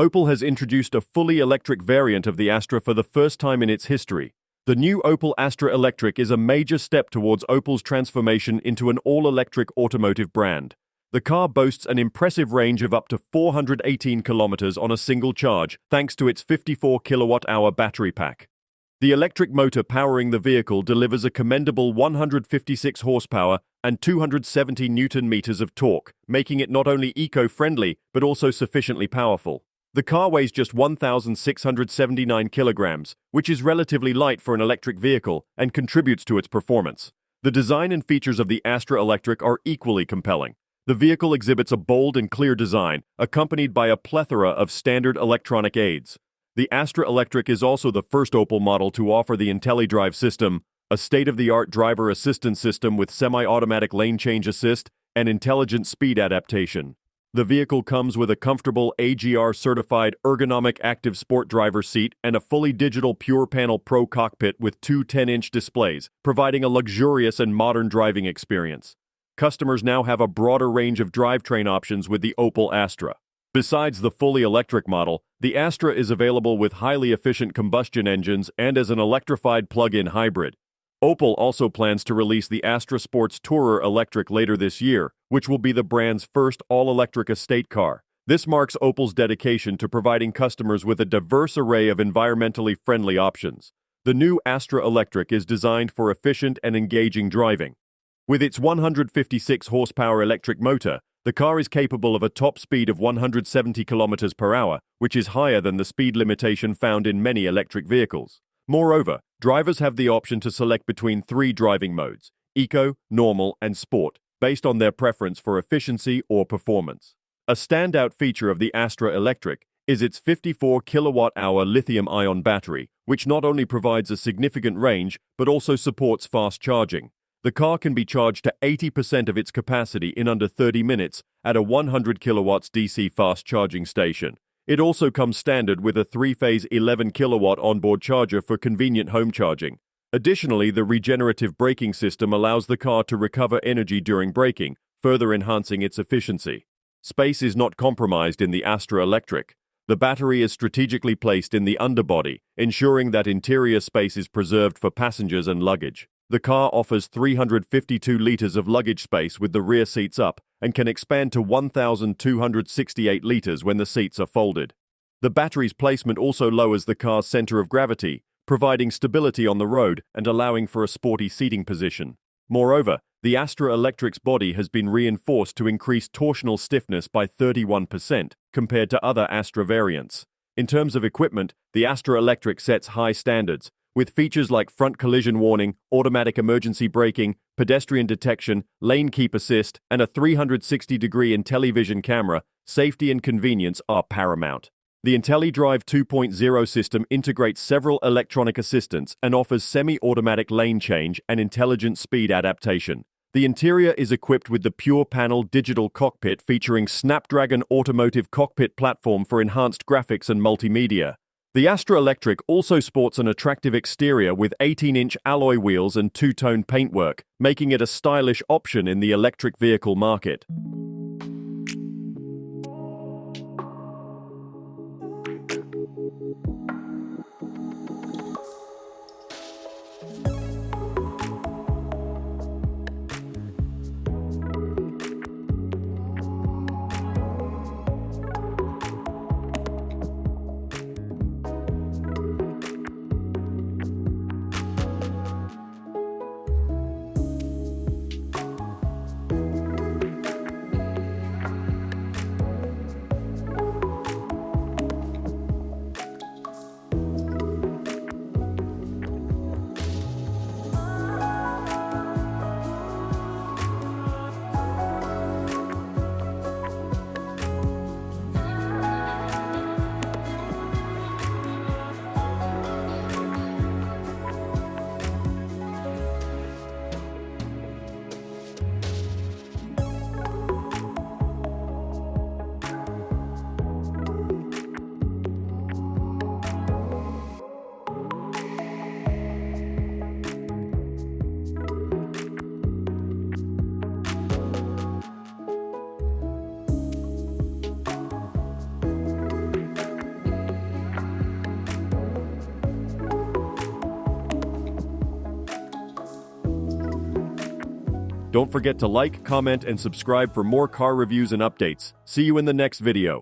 Opel has introduced a fully electric variant of the Astra for the first time in its history. The new Opel Astra Electric is a major step towards Opel's transformation into an all-electric automotive brand. The car boasts an impressive range of up to 418 kilometers on a single charge, thanks to its 54 kilowatt-hour battery pack. The electric motor powering the vehicle delivers a commendable 156 horsepower and 270 newton-meters of torque, making it not only eco-friendly but also sufficiently powerful. The car weighs just 1,679 kilograms, which is relatively light for an electric vehicle and contributes to its performance. The design and features of the Astra Electric are equally compelling. The vehicle exhibits a bold and clear design, accompanied by a plethora of standard electronic aids. The Astra Electric is also the first Opel model to offer the Intelli-Drive system, a state-of-the-art driver assistance system with semi-automatic lane change assist and intelligent speed adaptation. The vehicle comes with a comfortable AGR-certified ergonomic active sport driver seat and a fully digital Pure-Panel Pro cockpit with two 10-inch displays, providing a luxurious and modern driving experience. Customers now have a broader range of drivetrain options with the Opel Astra. Besides the fully electric model, the Astra is available with highly efficient combustion engines and as an electrified plug-in hybrid. Opel also plans to release the Astra Sports Tourer Electric later this year, which will be the brand's first all-electric estate car. This marks Opel's dedication to providing customers with a diverse array of environmentally friendly options. The new Astra Electric is designed for efficient and engaging driving. With its 156 horsepower electric motor, the car is capable of a top speed of 170 km per hour, which is higher than the speed limitation found in many electric vehicles. Moreover, drivers have the option to select between three driving modes: Eco, Normal, and Sport, based on their preference for efficiency or performance. A standout feature of the Astra Electric is its 54 kilowatt-hour lithium-ion battery, which not only provides a significant range, but also supports fast charging. The car can be charged to 80% of its capacity in under 30 minutes at a 100 kilowatts DC fast charging station. It also comes standard with a 3-phase 11 kilowatt onboard charger for convenient home charging. Additionally, the regenerative braking system allows the car to recover energy during braking, further enhancing its efficiency. Space is not compromised in the Astra Electric. The battery is strategically placed in the underbody, ensuring that interior space is preserved for passengers and luggage. The car offers 352 liters of luggage space with the rear seats up and can expand to 1,268 liters when the seats are folded. The battery's placement also lowers the car's center of gravity, providing stability on the road and allowing for a sporty seating position. Moreover, the Astra Electric's body has been reinforced to increase torsional stiffness by 31% compared to other Astra variants. In terms of equipment, the Astra Electric sets high standards, with features like front collision warning, automatic emergency braking, pedestrian detection, lane keep assist, and a 360-degree Intelli-Vision camera. Safety and convenience are paramount. The Intelli-Drive 2.0 system integrates several electronic assistants and offers semi-automatic lane change and intelligent speed adaptation. The interior is equipped with the Pure-Panel digital cockpit featuring Snapdragon Automotive cockpit platform for enhanced graphics and multimedia. The Astra Electric also sports an attractive exterior with 18-inch alloy wheels and two-tone paintwork, making it a stylish option in the electric vehicle market. Don't forget to like, comment, and subscribe for more car reviews and updates. See you in the next video.